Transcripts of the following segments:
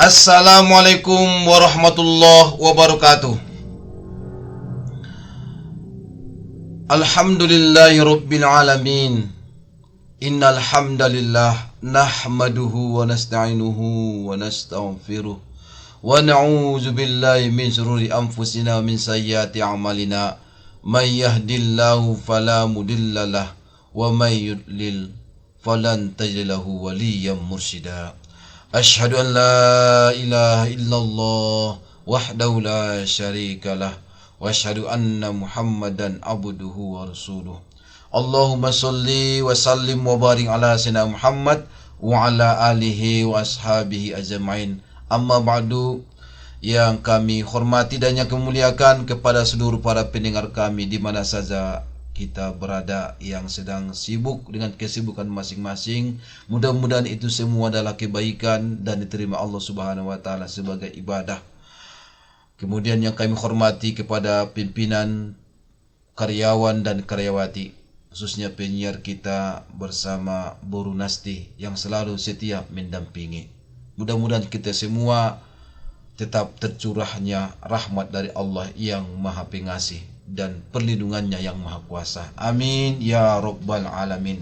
Assalamualaikum warahmatullahi wabarakatuh. Alhamdulillahi rabbil alamin. Innal hamdalillah nahmaduhu wa nasta'inuhu wa nastaghfiruh wa na'udzu billahi min shururi anfusina wa min sayyiati a'malina. May yahdihillahu fala mudhillalah wa may yudlil falan tajid lahu waliyyan mursyida. Asyhadu an la ilaha illallah wahdahu la syarikalah wa asyhadu anna Muhammadan abduhu wa rasuluh. Allahumma sholli wa sallim wa barik ala sayyidina Muhammad wa ala alihi wa ashabihi ajmain. Amma ba'du, yang kami hormati dan yang kami muliakan kepada seluruh para pendengar kami di mana saja kita berada yang sedang sibuk dengan kesibukan masing-masing. Mudah-mudahan itu semua adalah kebaikan dan diterima Allah Subhanahu wa taala sebagai ibadah. Kemudian yang kami hormati kepada pimpinan, karyawan dan karyawati, khususnya penyiar kita bersama Boru Nasti yang selalu setia mendampingi. Mudah-mudahan kita semua tetap tercurahnya rahmat dari Allah yang Maha Pengasih dan perlindungannya yang Maha Kuasa. Amin ya rabbal alamin.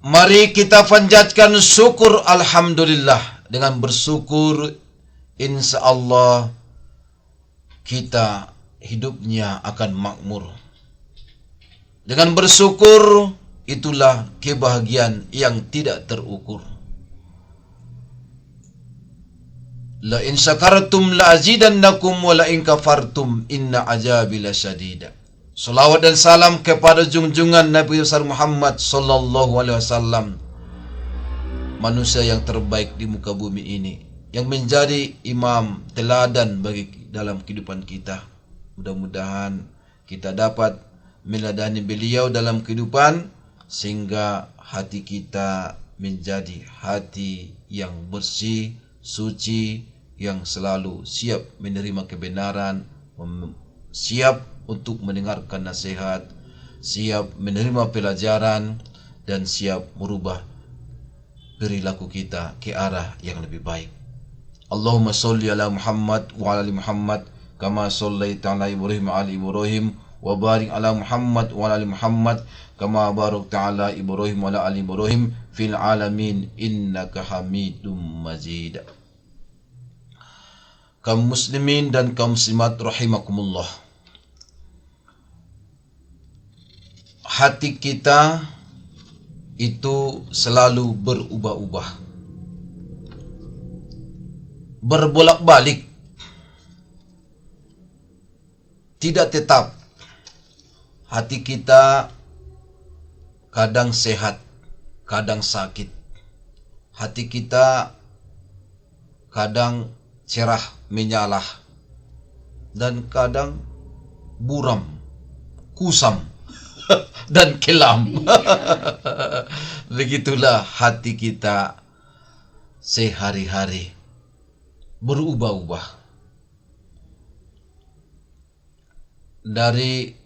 Mari kita panjatkan syukur alhamdulillah. Dengan bersyukur insyaallah kita hidupnya akan makmur. Dengan bersyukur itulah kebahagiaan yang tidak terukur. La in syakartum la azidannakum wa la in kafartum inna azabi lasyadid. Salawat dan salam kepada junjungan Nabi besar Muhammad sallallahu alaihi wasallam, manusia yang terbaik di muka bumi ini, yang menjadi imam teladan bagi dalam kehidupan kita. Mudah-mudahan kita dapat meladani beliau dalam kehidupan sehingga hati kita menjadi hati yang bersih, suci, yang selalu siap menerima kebenaran, siap untuk mendengarkan nasihat, siap menerima pelajaran, dan siap merubah perilaku kita ke arah yang lebih baik. Allahumma sholli ala Muhammad wa ala ali Muhammad kama shallaita ala Ibrahim wa ala Ibrahim wa barik ala Muhammad wa ala ali Muhammad kama barakta ala Ibrahim wa ala ali Ibrahim fil alamin innaka Hamidum Majid. Kaum muslimin dan kaum muslimat rahimakumullah. Hati kita itu selalu berubah-ubah, berbolak-balik, tidak tetap. Hati kita kadang sehat, kadang sakit. Hati kita kadang cerah menyalah dan kadang buram, kusam dan kelam. Begitulah hati kita sehari-hari berubah-ubah. Dari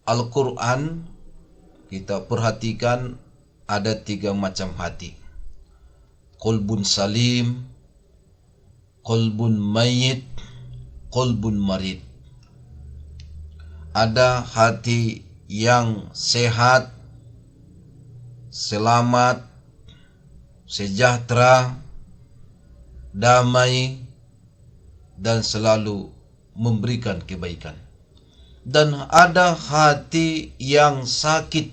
Al-Quran kita perhatikan ada 3 macam hati: qalbun salim, qalbun mayyit, qalbun marid. Ada hati yang sehat, selamat, sejahtera, damai, dan selalu memberikan kebaikan. Dan ada hati yang sakit.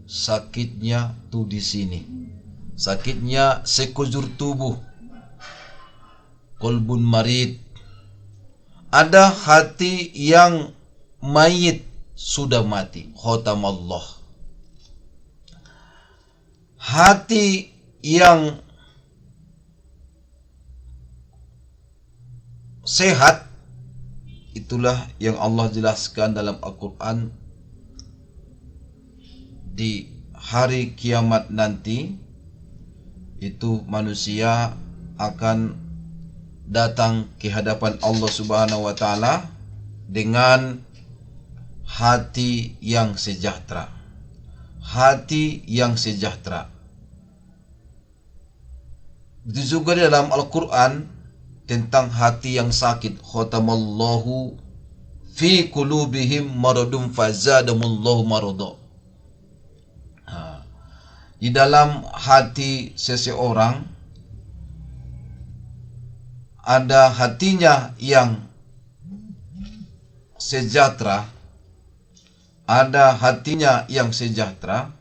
Sakitnya tuh di sini. Sakitnya sekujur tubuh. Qalbun marid. Ada hati yang mayit, sudah mati, khotamallah. Hati yang sehat, itulah yang Allah jelaskan dalam Al-Quran. Di hari kiamat nanti itu manusia akan datang ke hadapan Allah Subhanahu wa taala dengan hati yang sejahtera, hati yang sejahtera. Begitu juga dalam Al-Quran tentang hati yang sakit. Khatamallahu fi qulubihim maradun fazadahumullahu marada. Di dalam hati seseorang ada hatinya yang sejahtera, ada hatinya yang sejahtera,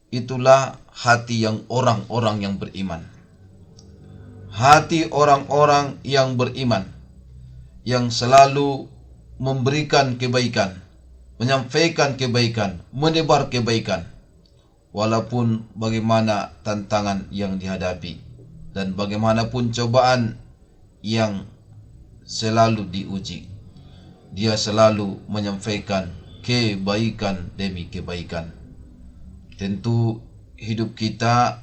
itulah hati yang orang-orang yang beriman. Hati orang-orang yang beriman, yang selalu memberikan kebaikan, menyampaikan kebaikan, menebar kebaikan, walaupun bagaimana tantangan yang dihadapi dan bagaimanapun cobaan yang selalu diuji, dia selalu menyampaikan kebaikan demi kebaikan. Tentu hidup kita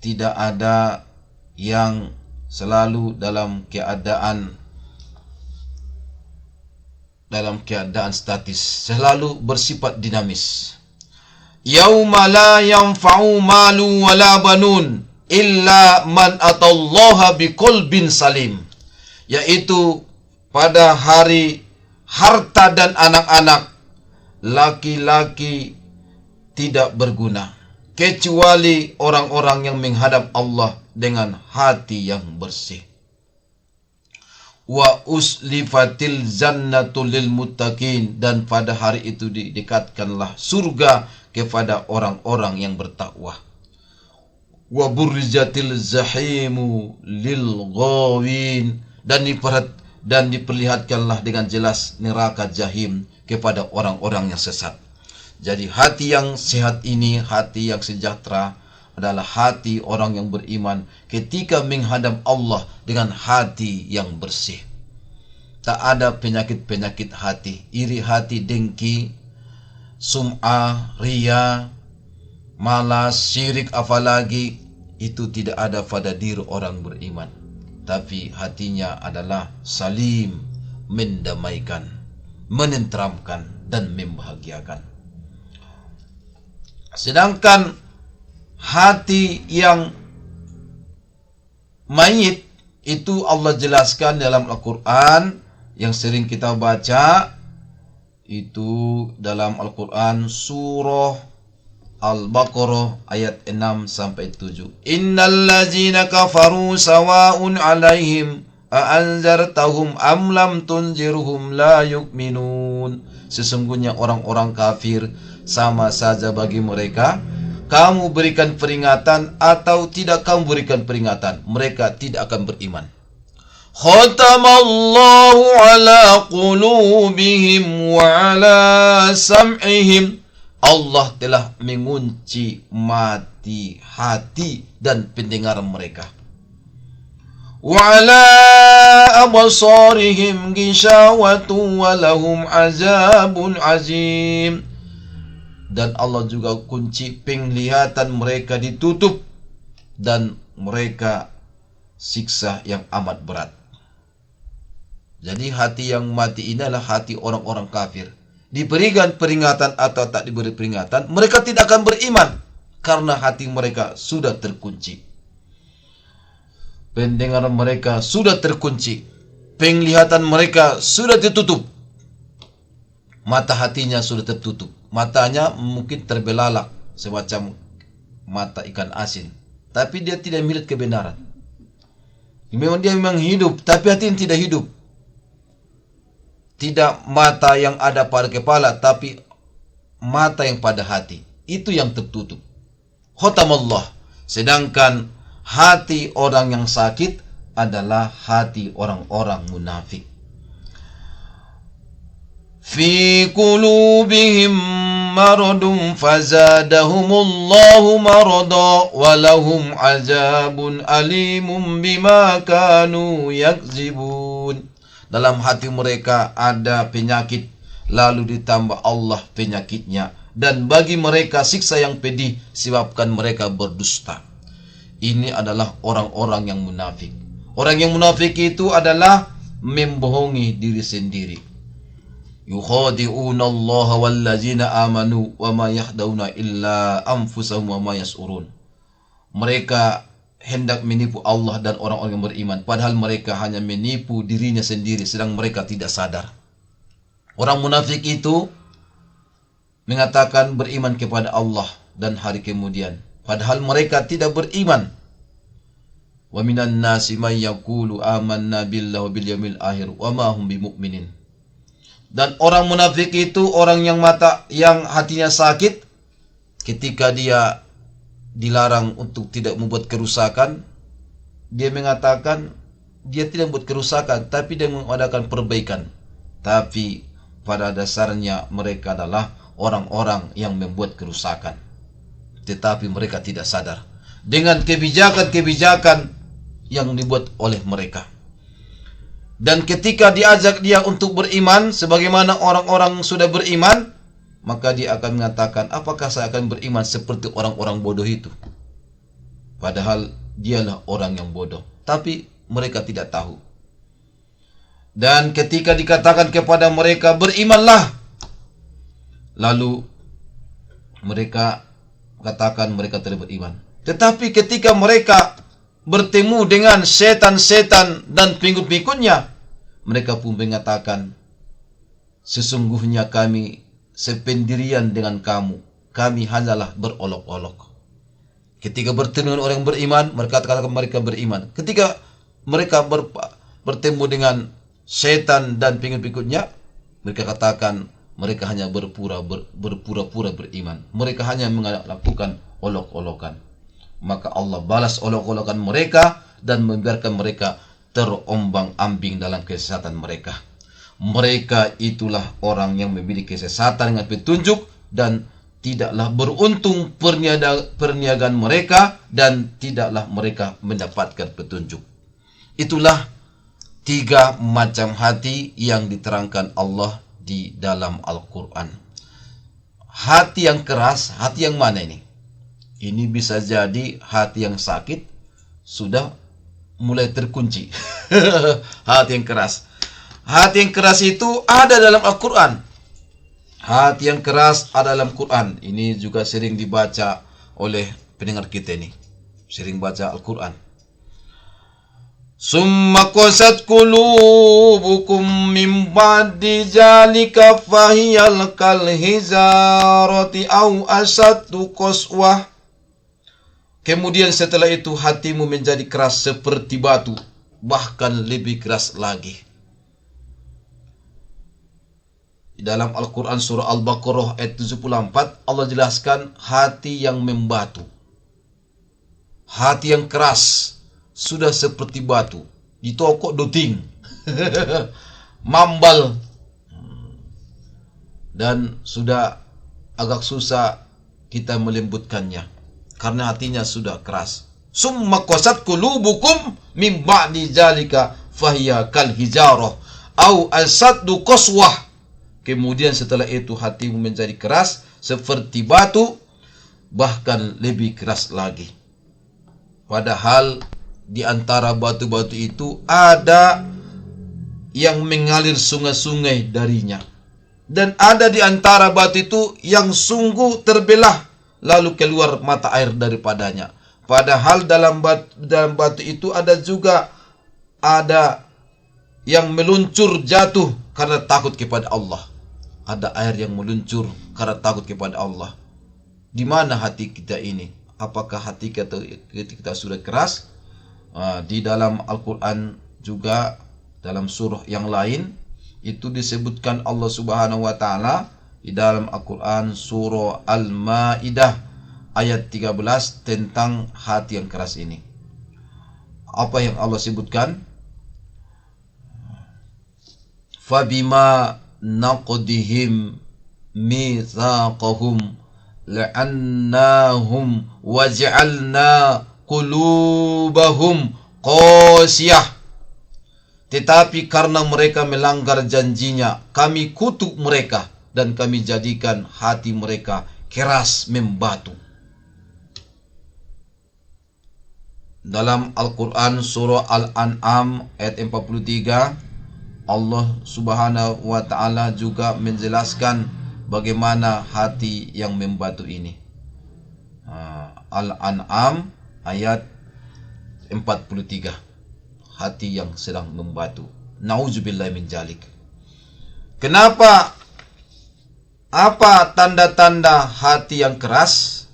tidak ada yang selalu dalam keadaan statis, selalu bersifat dinamis. Yauma la yanfa'u malu wala banun illa man atallaha biqalbin salim, yaitu pada hari harta dan anak-anak laki-laki tidak berguna kecuali orang-orang yang menghadap Allah dengan hati yang bersih. Wa uslifatil jannatu lil muttaqin, dan pada hari itu didekatkanlah surga kepada orang-orang yang bertakwa. Wa burrizatil zahimu lil ghawin, dan diperlihatkanlah dengan jelas neraka jahim kepada orang-orang yang sesat. Jadi hati yang sehat ini, hati yang sejahtera, adalah hati orang yang beriman ketika menghadap Allah dengan hati yang bersih. Tak ada penyakit-penyakit hati, iri hati, dengki, sum'ah, riya, malas, syirik, apalagi itu tidak ada pada diri orang beriman. Tapi hatinya adalah salim, mendamaikan, menenteramkan, dan membahagiakan. Sedangkan hati yang mayit itu Allah jelaskan dalam Al-Quran yang sering kita baca, itu dalam Al-Quran surah Al-Baqarah ayat 6 sampai 7. Innal ladzina kafaru sawa'un 'alaihim a anzartahum am lam tunzirhum la yu'minun. Sesungguhnya orang-orang kafir sama saja bagi mereka, kamu berikan peringatan atau tidak kamu berikan peringatan, mereka tidak akan beriman. Khatamallahu ala qulubihim wa ala sam'ihim. Allah telah mengunci mati hati dan pendengaran mereka. Wa ala absarihim ghishawatu wa lahum azabun azim. Dan Allah juga kunci penglihatan mereka ditutup, dan mereka siksa yang amat berat. Jadi hati yang mati ini adalah hati orang-orang kafir. Diberikan peringatan atau tak diberi peringatan, mereka tidak akan beriman karena hati mereka sudah terkunci. Pendengaran mereka sudah terkunci, penglihatan mereka sudah ditutup, mata hatinya sudah tertutup. Matanya mungkin terbelalak semacam mata ikan asin, tapi dia tidak melihat kebenaran. Dia memang hidup, tapi hatinya tidak hidup. Tidak mata yang ada pada kepala, tapi mata yang pada hati, itu yang tertutup. Khatamallah. Sedangkan hati orang yang sakit adalah hati orang-orang munafik. Fi qulubihim maradun fazadahumullahu marada walahum azabun alimun bima kanu yakzibun. Dalam hati mereka ada penyakit, lalu ditambah Allah penyakitnya, dan bagi mereka siksa yang pedih sebabkan mereka berdusta. Ini adalah orang-orang yang munafik. Orang yang munafik itu adalah membohongi diri sendiri. yukhadi'una Allah wallazina amanu wa ma yahdawna illa anfusahum wa ma yas'urun. Mereka hendak menipu Allah dan orang-orang yang beriman, padahal mereka hanya menipu dirinya sendiri, sedang mereka tidak sadar. Orang munafik itu mengatakan beriman kepada Allah dan hari kemudian, padahal mereka tidak beriman. Wa minan nasi may yaqulu amanna billahi bil yawmil akhir wa ma hum bimu'minin. Dan orang munafik itu orang yang hatinya sakit ketika dia dilarang untuk tidak membuat kerusakan. Dia mengatakan dia tidak membuat kerusakan, tapi dia mengadakan perbaikan. Tapi pada dasarnya mereka adalah orang-orang yang membuat kerusakan, tetapi mereka tidak sadar dengan kebijakan-kebijakan yang dibuat oleh mereka. Dan ketika diajak dia untuk beriman sebagaimana orang-orang sudah beriman, maka dia akan mengatakan, apakah saya akan beriman seperti orang-orang bodoh itu? Padahal dialah orang yang bodoh, tapi mereka tidak tahu. Dan ketika dikatakan kepada mereka, berimanlah, lalu mereka katakan mereka tidak beriman. Tetapi ketika mereka bertemu dengan setan-setan dan pengikut-pengikutnya, mereka pun mengatakan, sesungguhnya kami sependirian dengan kamu, kami hanyalah berolok-olok. Ketika bertemu dengan orang yang beriman, mereka katakan mereka beriman. Ketika mereka bertemu dengan setan dan pengikut-pengikutnya, mereka katakan mereka hanya berpura-pura beriman. Mereka hanya melakukan olok-olokan. Maka Allah balas olok-olokan mereka dan membiarkan mereka terombang-ambing dalam kesesatan mereka. Mereka itulah orang yang memiliki kesesatan dengan petunjuk, dan tidaklah beruntung perniagaan mereka, dan tidaklah mereka mendapatkan petunjuk. Itulah 3 macam hati yang diterangkan Allah di dalam Al-Quran. Hati yang keras, hati yang mana ini? Ini bisa jadi hati yang sakit, sudah mulai terkunci. Hati yang keras. Hati yang keras itu ada dalam Al-Quran. Hati yang keras ada dalam Quran. Ini juga sering dibaca oleh pendengar kita ini. Sering baca Al-Quran. Summa qasat qulubukum min ba'di zalika fahiyal kal hizarati aw asaddu qaswah. Kemudian setelah itu hatimu menjadi keras seperti batu, bahkan lebih keras lagi. Di dalam Al-Quran surah Al-Baqarah ayat 74, Allah jelaskan hati yang membatu. Hati yang keras, sudah seperti batu, ditokok doting, mambal, dan sudah agak susah kita melembutkannya, karena hatinya sudah keras. Summa qasat qulubukum min ba'di zalika fahiya kal hijarah au asaddu qaswah. Kemudian setelah itu hatimu menjadi keras seperti batu, bahkan lebih keras lagi. Padahal di antara batu-batu itu ada yang mengalir sungai-sungai darinya, dan ada di antara batu itu yang sungguh terbelah lalu keluar mata air daripadanya. Padahal dalam batu itu ada yang meluncur jatuh karena takut kepada Allah. Ada air yang meluncur karena takut kepada Allah. Di mana hati kita ini? Apakah hati kita sudah keras? Di dalam Al-Quran juga, dalam surah yang lain, itu disebutkan Allah Subhanahu wa Ta'ala di dalam Al-Quran surah Al-Ma'idah ayat 13 tentang hati yang keras ini. Apa yang Allah sebutkan? Fabima naqdihim mitsaqahum la'annahum waj'alna qulubahum qasiyah. Tetapi karena mereka melanggar janjinya, kami kutuk mereka dan kami jadikan hati mereka keras membatu. Dalam Al-Quran surah Al-An'am ayat 43, Allah Subhanahu wa ta'ala juga menjelaskan bagaimana hati yang membatu ini. Al-An'am ayat 43. Hati yang sedang membatu. Nauzubillahi min dzalik. Kenapa? Apa tanda-tanda hati yang keras?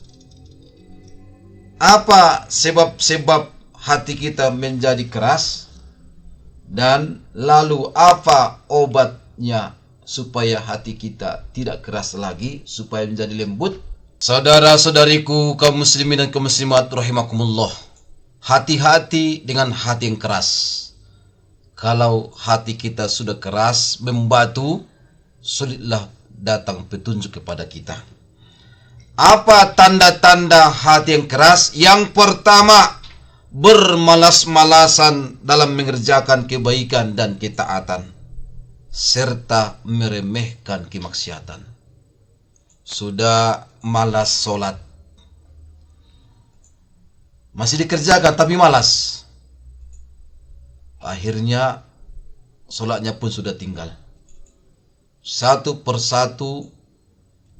Apa sebab-sebab hati kita menjadi keras? Dan lalu apa obatnya supaya hati kita tidak keras lagi, supaya menjadi lembut? Saudara-saudariku kaum muslimin dan kaum muslimat rahimakumullah. Hati-hati dengan hati yang keras. Kalau hati kita sudah keras, membatu, sulitlah datang petunjuk kepada kita. Apa tanda-tanda hati yang keras? Yang pertama, bermalas-malasan dalam mengerjakan kebaikan dan ketaatan, serta meremehkan kemaksiatan. Sudah malas sholat, masih dikerjakan tapi malas. Akhirnya sholatnya pun sudah tinggal. Satu persatu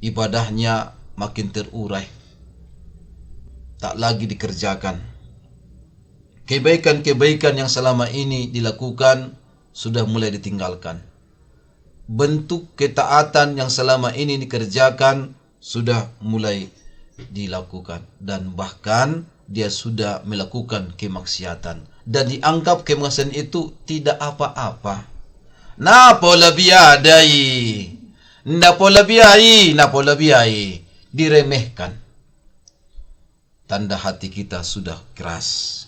ibadahnya makin terurai, tak lagi dikerjakan. Kebaikan-kebaikan yang selama ini dilakukan sudah mulai ditinggalkan. Bentuk ketaatan yang selama ini dikerjakan sudah mulai dilakukan. Dan bahkan dia sudah melakukan kemaksiatan. Dan dianggap kemaksiatan itu tidak apa-apa. Napola biadai. Napola biai. Diremehkan. Tanda hati kita sudah keras.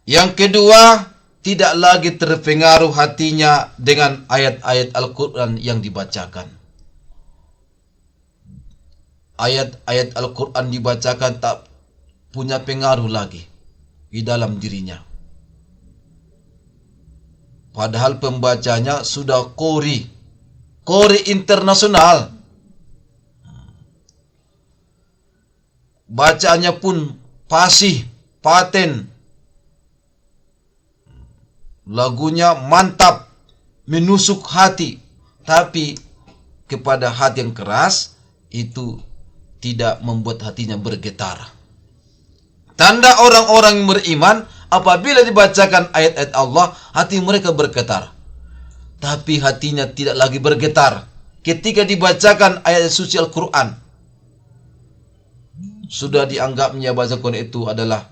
Yang kedua, tidak lagi terpengaruh hatinya dengan ayat-ayat Al-Quran yang dibacakan. Ayat-ayat Al-Quran dibacakan tak punya pengaruh lagi di dalam dirinya. Padahal pembacanya sudah qori internasional. Bacaannya pun fasih, paten. Lagunya mantap, menusuk hati. Tapi kepada hati yang keras, itu tidak membuat hatinya bergetar. Tanda orang-orang yang beriman, apabila dibacakan ayat-ayat Allah, hati mereka bergetar. Tapi hatinya tidak lagi bergetar ketika dibacakan ayat suci Al-Quran. Sudah dianggapnya baca Quran itu adalah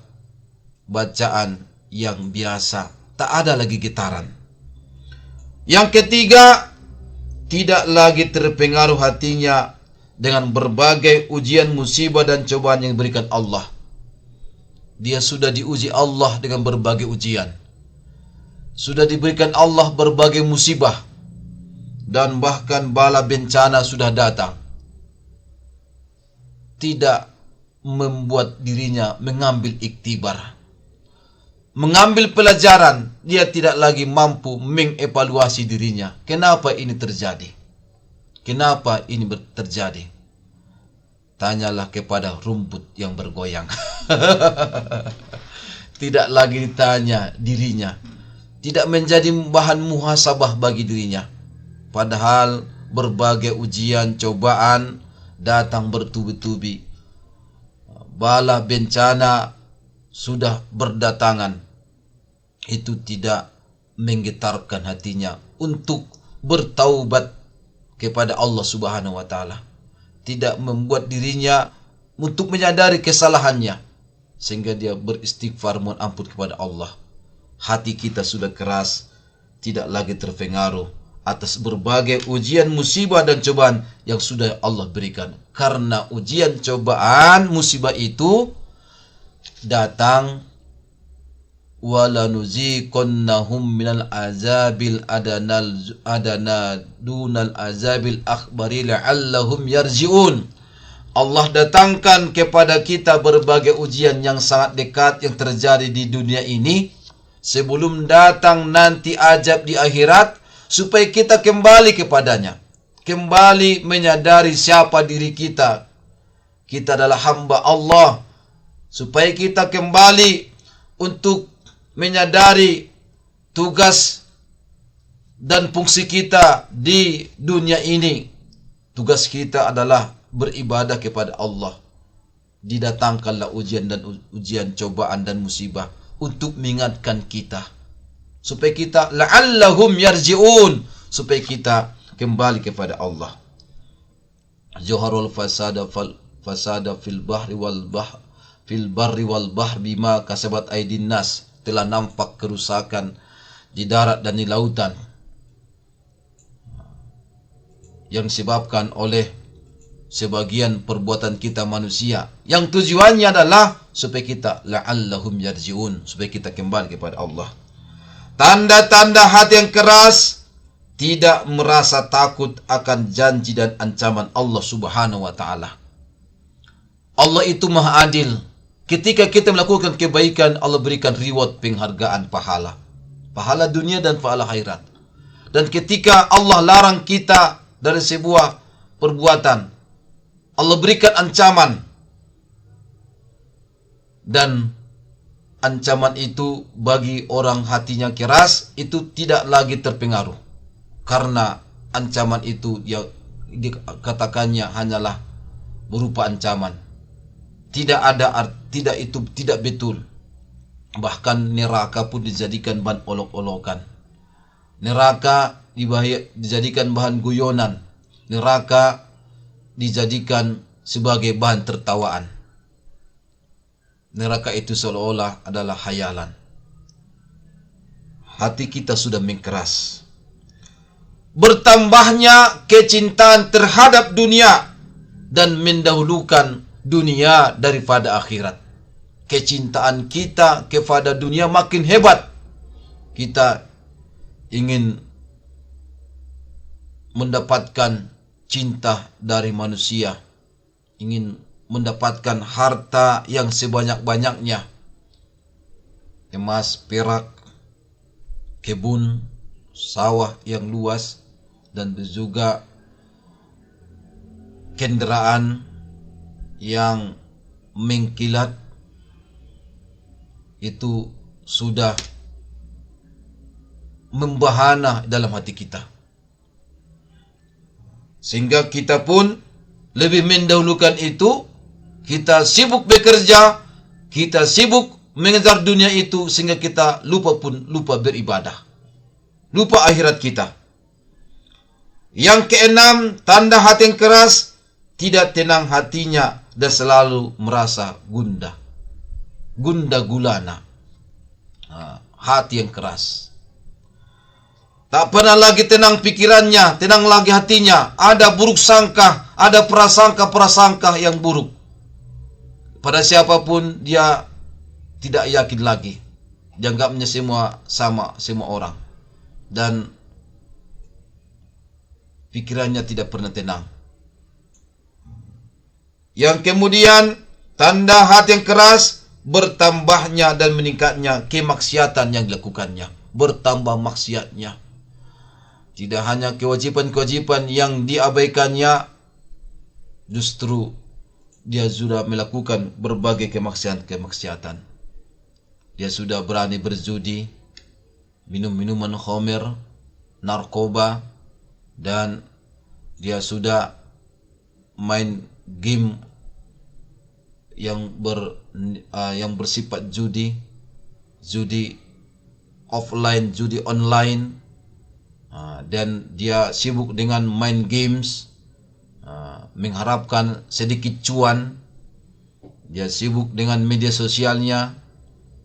bacaan yang biasa. Tak ada lagi getaran. Yang ketiga, tidak lagi terpengaruh hatinya dengan berbagai ujian, musibah dan cobaan yang diberikan Allah. Dia sudah diuji Allah dengan berbagai ujian. Sudah diberikan Allah berbagai musibah. Dan bahkan bala bencana sudah datang. Tidak membuat dirinya mengambil iktibar, mengambil pelajaran. Dia tidak lagi mampu mengevaluasi dirinya. Kenapa ini terjadi? Kenapa ini terjadi? Tanyalah kepada rumput yang bergoyang. Tidak lagi ditanya dirinya. Tidak menjadi bahan muhasabah bagi dirinya. Padahal berbagai ujian, cobaan datang bertubi-tubi. Bala bencana sudah berdatangan. Itu tidak menggetarkan hatinya untuk bertaubat kepada Allah Subhanahu wa ta'ala. Tidak membuat dirinya untuk menyadari kesalahannya, sehingga dia beristighfar mohon ampun kepada Allah. Hati kita sudah keras, tidak lagi terpengaruh atas berbagai ujian, musibah dan cobaan yang sudah Allah berikan. Karena ujian, cobaan, musibah itu datang, wala nuziqannahum minal azabil adana dunal azabil akbari la'allahum yarji'un. Allah datangkan kepada kita berbagai ujian yang sangat dekat yang terjadi di dunia ini sebelum datang nanti azab di akhirat, supaya kita kembali kepadanya, kembali menyadari siapa diri kita. Kita adalah hamba Allah, supaya kita kembali untuk menyadari tugas dan fungsi kita di dunia ini, tugas kita adalah beribadah kepada Allah. Didatangkanlah ujian, cobaan dan musibah untuk mengingatkan kita, supaya kita la'allahum yarji'un, supaya kita kembali kepada Allah. Zuharul fasada fil barri wal bahr bima kasabat aydin nas. Telah nampak kerusakan di darat dan di lautan yang disebabkan oleh sebagian perbuatan kita manusia, yang tujuannya adalah supaya kita la'allahum yarji'un, supaya kita kembali kepada Allah. Tanda-tanda hati yang keras, tidak merasa takut akan janji dan ancaman Allah Subhanahu wa ta'ala. Allah itu maha adil. Ketika kita melakukan kebaikan, Allah berikan reward, penghargaan, pahala. Pahala dunia dan pahala akhirat. Dan ketika Allah larang kita dari sebuah perbuatan, Allah berikan ancaman. Dan ancaman itu bagi orang hatinya keras, itu tidak lagi terpengaruh. Karena ancaman itu ya dikatakannya hanyalah berupa ancaman. Tidak betul. Bahkan neraka pun dijadikan bahan olok-olokan. Neraka dijadikan bahan guyonan. Neraka dijadikan sebagai bahan tertawaan. Neraka itu seolah-olah adalah khayalan. Hati kita sudah mengeras. Bertambahnya kecintaan terhadap dunia dan mendahulukan dunia daripada akhirat. Kecintaan kita kepada dunia makin hebat. Kita ingin mendapatkan cinta dari manusia, ingin mendapatkan harta yang sebanyak-banyaknya, emas, perak, kebun, sawah yang luas, dan juga kendaraan yang mengkilat. Itu sudah membahana dalam hati kita, sehingga kita pun lebih mendahulukan itu. Kita sibuk bekerja, kita sibuk mengejar dunia itu, sehingga kita lupa beribadah, lupa akhirat kita. Yang keenam, tanda hati yang keras, tidak tenang hatinya dan selalu merasa gundah gulana. Hati yang keras, tak pernah lagi tenang pikirannya, tenang lagi hatinya. Ada buruk sangka, ada prasangka yang buruk pada siapapun. Dia tidak yakin lagi, dianggapnya semua sama, semua orang, dan pikirannya tidak pernah tenang. Yang kemudian, tanda hati yang keras, bertambahnya dan meningkatnya kemaksiatan yang dilakukannya. Bertambah maksiatnya. Tidak hanya kewajiban-kewajiban yang diabaikannya, justru dia sudah melakukan berbagai kemaksiatan. Dia sudah berani berjudi, minum minuman khamir, narkoba, dan dia sudah main game yang bersifat judi offline, judi online, dan dia sibuk dengan main games, mengharapkan sedikit cuan. Dia sibuk dengan media sosialnya,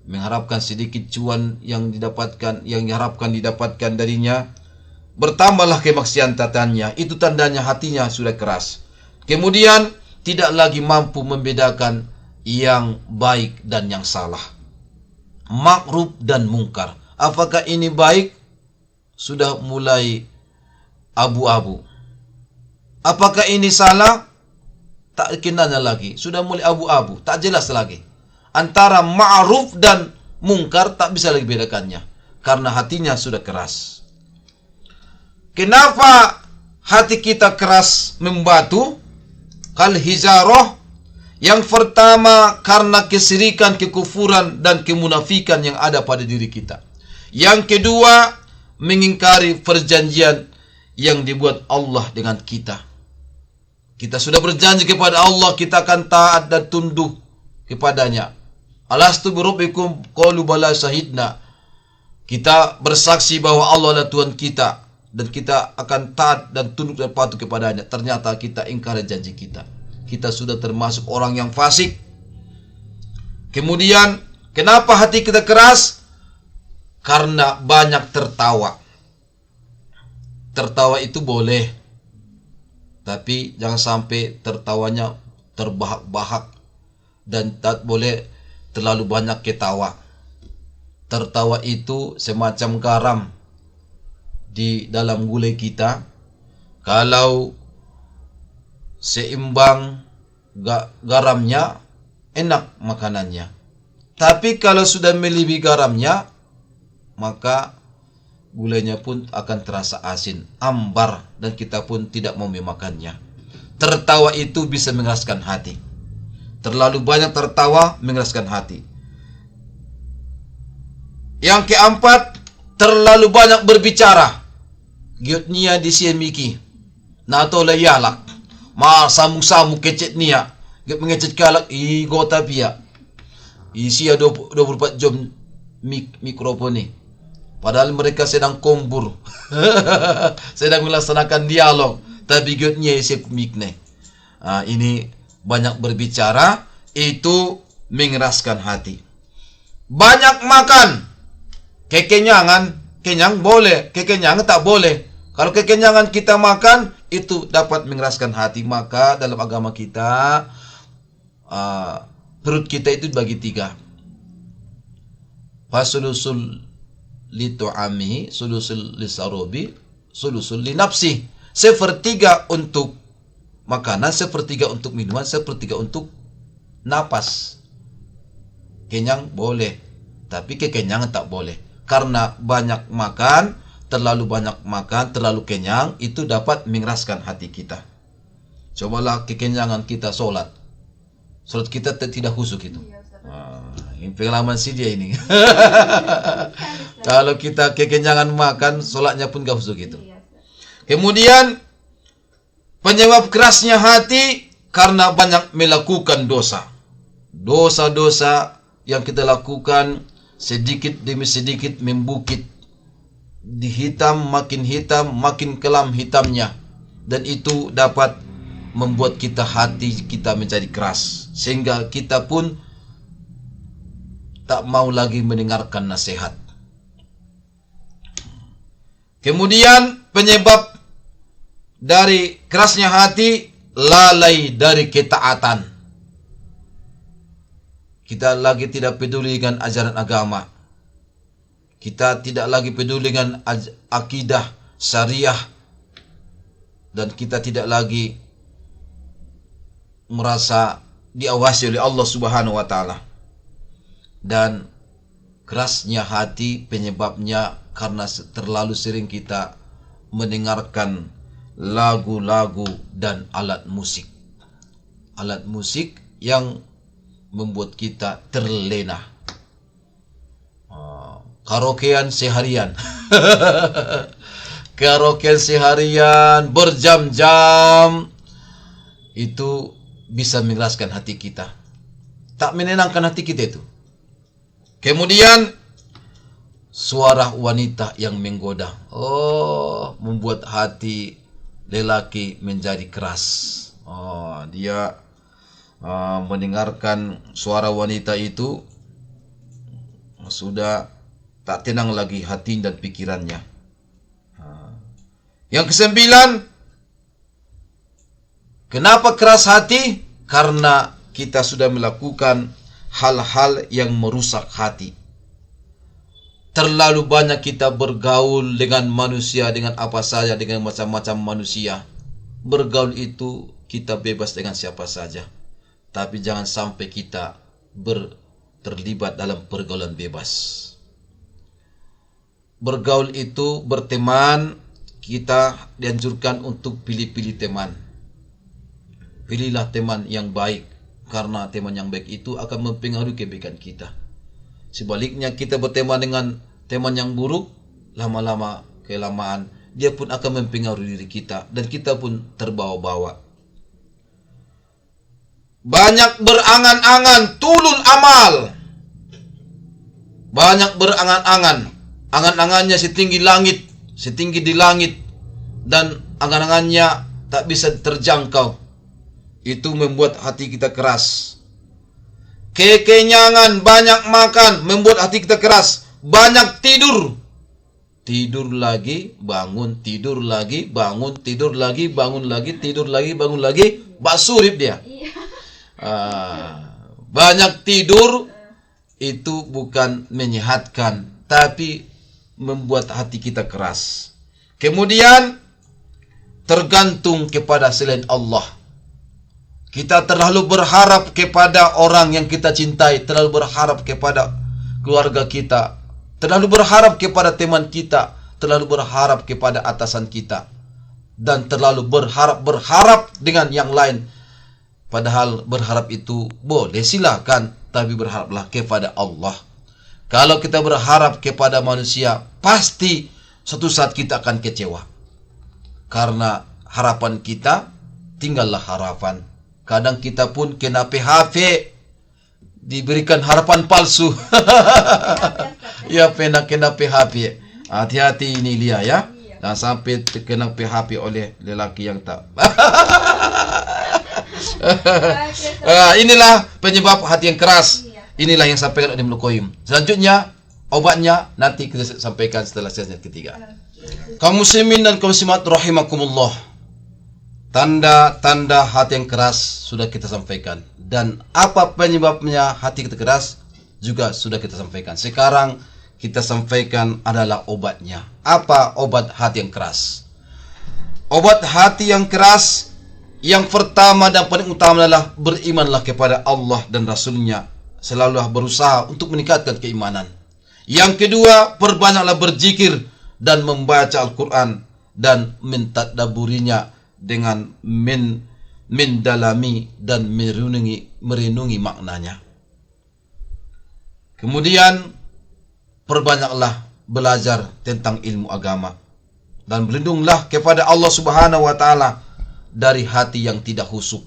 mengharapkan sedikit cuan yang diharapkan didapatkan darinya. Bertambahlah kemaksiatannya. Itu tandanya hatinya sudah keras. Kemudian tidak lagi mampu membedakan yang baik dan yang salah, makruf dan mungkar. Apakah ini baik? Sudah mulai abu-abu. Apakah ini salah? Tak kenalnya lagi. Sudah mulai abu-abu, tak jelas lagi. Antara ma'ruf dan mungkar tak bisa lagi bedakannya, karena hatinya sudah keras. Kenapa hati kita keras membatu? Kal hizaroh. Yang pertama, karena kesyirikan, kekufuran, dan kemunafikan yang ada pada diri kita. Yang kedua, mengingkari perjanjian yang dibuat Allah dengan kita. Kita sudah berjanji kepada Allah, kita akan taat dan tunduk kepadanya. Alastu birabbikum qalu bala syahidna. Kita bersaksi bahwa Allah adalah Tuhan kita dan kita akan taat dan tunduk dan patuh kepadanya. Ternyata kita ingkari janji kita. Kita sudah termasuk orang yang fasik. Kemudian, kenapa hati kita keras? Karena banyak tertawa. Tertawa itu boleh, tapi jangan sampai tertawanya terbahak-bahak dan tak boleh terlalu banyak ketawa. Tertawa itu semacam garam di dalam gulai kita. Kalau seimbang garamnya, enak makanannya. Tapi kalau sudah melebihi garamnya, maka gulainya pun akan terasa asin, ambar, dan kita pun tidak mau memakannya. Tertawa itu bisa mengeraskan hati. Terlalu banyak tertawa mengeraskan hati. Yang keempat, terlalu banyak berbicara. Giotnia disiemiki. Nato layalak. Ma samu-samu kecet nia. Giot mengecet kalak. Gota pia. Isia 24 jam mikrofon ni. Padahal mereka sedang kombur. Sedang melaksanakan dialog. Tapi giotnya isi mik ni. Ini banyak berbicara. Itu mengeraskan hati. Banyak makan. Kekenyangan, kenyang boleh, kekenyangan tak boleh. Kalau kekenyangan kita makan, itu dapat mengeraskan hati. Maka dalam agama kita, perut kita itu dibagi 3. Fasulusul litu'amihi, sulusul lisarobi, sulusul linapsi. 1/3 untuk makanan, 1/3 untuk minuman, 1/3 untuk napas. Kenyang boleh, tapi kekenyangan tak boleh. Karena banyak makan, terlalu banyak makan, terlalu kenyang, itu dapat mengeraskan hati kita. Cobalah kekenyangan kita sholat. Sholat kita tidak khusyuk itu. Ini pengalaman si dia ini. Kalau kita kekenyangan makan, sholatnya pun gak khusyuk itu. Kemudian, penyebab kerasnya hati karena banyak melakukan dosa. Dosa-dosa yang kita lakukan sedikit demi sedikit membukit. Hitam, makin kelam hitamnya. Dan itu dapat membuat hati kita menjadi keras. Sehingga kita pun tak mau lagi mendengarkan nasihat. Kemudian penyebab dari kerasnya hati, lalai dari ketaatan. Kita lagi tidak peduli dengan ajaran agama. Kita tidak lagi peduli dengan akidah syariah. Dan kita tidak lagi merasa diawasi oleh Allah Subhanahu wa Ta'ala. Dan kerasnya hati penyebabnya karena terlalu sering kita mendengarkan lagu-lagu dan alat musik. Alat musik yang membuat kita terlena. Karaokean seharian. Karaokean seharian berjam-jam. Itu bisa mengeraskan hati kita. Tak menenangkan hati kita itu. Kemudian suara wanita yang menggoda. Membuat hati lelaki menjadi keras. Dia mendengarkan suara wanita itu, sudah tak tenang lagi hati dan pikirannya. Yang ke-9, kenapa keras hati? Karena kita sudah melakukan hal-hal yang merusak hati. Terlalu banyak kita bergaul dengan manusia, dengan apa saja, dengan macam-macam manusia. Bergaul itu kita bebas dengan siapa saja. Tapi jangan sampai kita terlibat dalam pergaulan bebas. Bergaul itu berteman, kita dianjurkan untuk pilih-pilih teman. Pilihlah teman yang baik, karena teman yang baik itu akan mempengaruhi kebaikan kita. Sebaliknya kita berteman dengan teman yang buruk, lama-lama kelamaan, dia pun akan mempengaruhi diri kita dan kita pun terbawa-bawa. Banyak berangan-angan tulul amal. Banyak berangan-angan. Angan-angannya setinggi langit, setinggi di langit, dan angan-angannya tak bisa terjangkau. Itu membuat hati kita keras. Kekenyangan, banyak makan membuat hati kita keras. Banyak tidur. Tidur lagi, bangun, tidur lagi, bangun, tidur lagi, bangun lagi, tidur lagi, bangun lagi. Basurip dia. Banyak tidur itu bukan menyehatkan, tapi membuat hati kita keras. Kemudian tergantung kepada selain Allah. Kita terlalu berharap kepada orang yang kita cintai, terlalu berharap kepada keluarga kita, terlalu berharap kepada teman kita, terlalu berharap kepada atasan kita, dan terlalu berharap dengan yang lain. Padahal berharap itu boleh, silakan, tapi berharaplah kepada Allah. Kalau kita berharap kepada manusia, pasti suatu saat kita akan kecewa. Karena harapan kita tinggallah harapan. Kadang kita pun kena PHP, diberikan harapan palsu. Ya, kena PHP. Hati-hati ini Lia ya. Dan sampai terkena PHP oleh lelaki yang tak. Inilah penyebab hati yang keras. Inilah yang sampaikan oleh Ibnu Qayyim. Selanjutnya obatnya nanti kita sampaikan setelah sesi ketiga. Kaum muslimin dan kaum muslimat rahimakumullah. Tanda-tanda hati yang keras sudah kita sampaikan, dan apa penyebabnya hati kita keras juga sudah kita sampaikan. Sekarang kita sampaikan adalah obatnya. Apa obat hati yang keras? Obat hati yang keras yang pertama dan paling utama adalah berimanlah kepada Allah dan Rasulnya. Selalulah berusaha untuk meningkatkan keimanan. Yang kedua, perbanyaklah berzikir dan membaca Al-Quran dan mentadaburinya dengan mendalami dan merenungi maknanya. Kemudian perbanyaklah belajar tentang ilmu agama dan berlindunglah kepada Allah Subhanahu wa taala dari hati yang tidak khusyuk.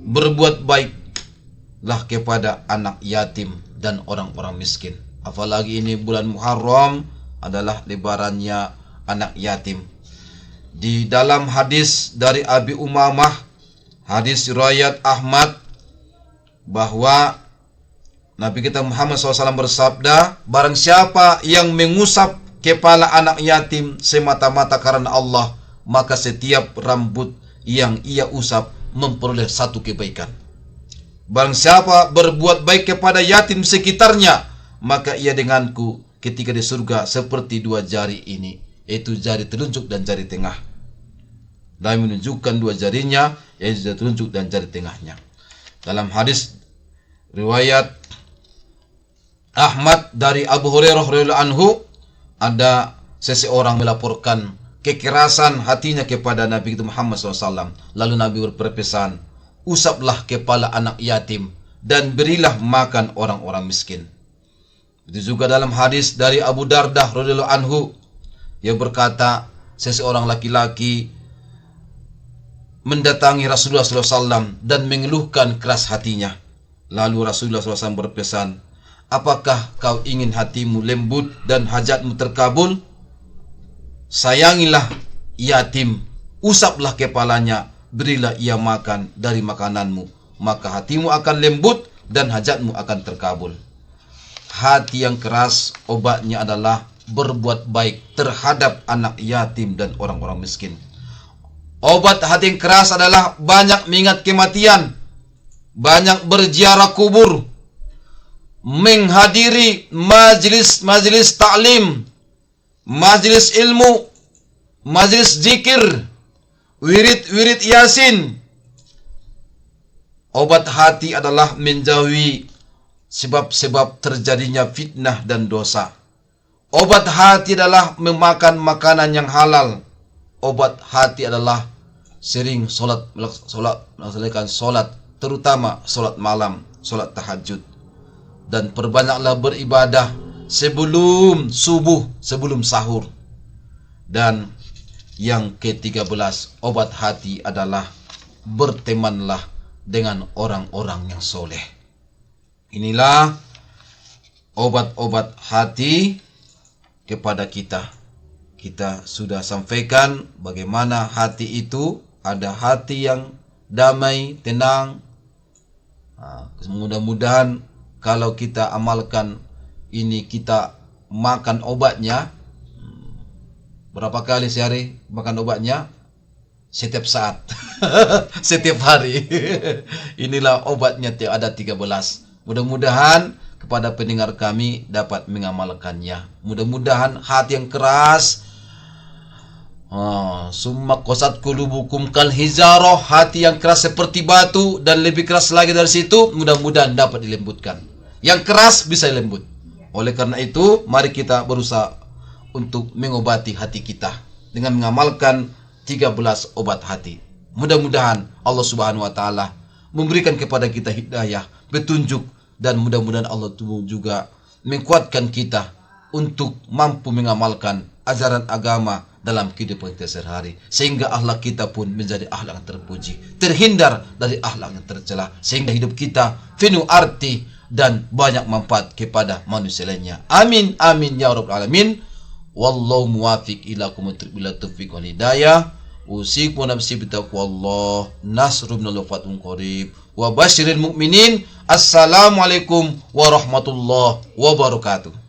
Berbuat baiklah kepada anak yatim dan orang-orang miskin. Apalagi ini bulan Muharram adalah lebarannya anak yatim. Di dalam hadis dari Abi Umamah, hadis riwayat Ahmad, bahwa Nabi kita Muhammad SAW bersabda, barang siapa yang mengusap kepala anak yatim semata-mata karena Allah, maka setiap rambut yang ia usap memperoleh satu kebaikan. Barang siapa berbuat baik kepada yatim sekitarnya, maka ia denganku ketika di surga seperti dua jari ini, yaitu jari telunjuk dan jari tengah. Dan menunjukkan dua jarinya, yaitu jari telunjuk dan jari tengahnya. Dalam hadis riwayat Ahmad dari Abu Hurairah radhiyallahu anhu, ada seseorang melaporkan kekerasan hatinya kepada Nabi Muhammad SAW. Lalu Nabi berpesan, usaplah kepala anak yatim dan berilah makan orang-orang miskin. Itu juga dalam hadis dari Abu Dardah radhiyallahu anhu, yang berkata, seseorang laki-laki mendatangi Rasulullah SAW dan mengeluhkan keras hatinya. Lalu Rasulullah SAW berpesan, apakah kau ingin hatimu lembut dan hajatmu terkabul? Sayangilah yatim, usaplah kepalanya, berilah ia makan dari makananmu, maka hatimu akan lembut dan hajatmu akan terkabul. Hati yang keras obatnya adalah berbuat baik terhadap anak yatim dan orang-orang miskin. Obat hati yang keras adalah banyak mengingat kematian, banyak berziarah kubur, menghadiri majlis ta'lim, majlis ilmu, majlis zikir, wirid yasin. Obat hati adalah menjauhi sebab-sebab terjadinya fitnah dan dosa. Obat hati adalah memakan makanan yang halal. Obat hati adalah sering melaksanakan solat, terutama solat malam, solat tahajud. Dan perbanyaklah beribadah sebelum subuh, sebelum sahur. Dan yang ke-13 obat hati adalah bertemanlah dengan orang-orang yang soleh. Inilah obat-obat hati kepada kita. Kita sudah sampaikan bagaimana hati itu, ada hati yang damai, tenang. Mudah-mudahan kalau kita amalkan ini, kita makan obatnya. Berapa kali sehari makan obatnya? Setiap saat. Setiap hari. Inilah obatnya, ada 13. Mudah-mudahan kepada pendengar kami dapat mengamalkannya. Mudah-mudahan hati yang keras, summa qasat qulubukum kal hijarah, hati yang keras seperti batu dan lebih keras lagi dari situ, mudah-mudahan dapat dilembutkan. Yang keras bisa dilembut. Oleh karena itu, mari kita berusaha untuk mengobati hati kita dengan mengamalkan 13 obat hati. Mudah-mudahan Allah Subhanahu wa taala memberikan kepada kita hidayah, petunjuk, dan mudah-mudahan Allah juga menguatkan kita untuk mampu mengamalkan ajaran agama dalam kehidupan kita sehari-hari, sehingga akhlak kita pun menjadi akhlak yang terpuji, terhindar dari akhlak yang tercela, sehingga hidup kita penuh arti dan banyak manfaat kepada manusia lainnya. Amin amin ya rabbal alamin. Wallahu muwafiq ila aqwamit taufiq wal hidayah. Usikum nafsi bitaqwallah. Nasrun minal fatun qarib. Wa basyiril mu'minin. Assalamualaikum warahmatullahi wabarakatuh.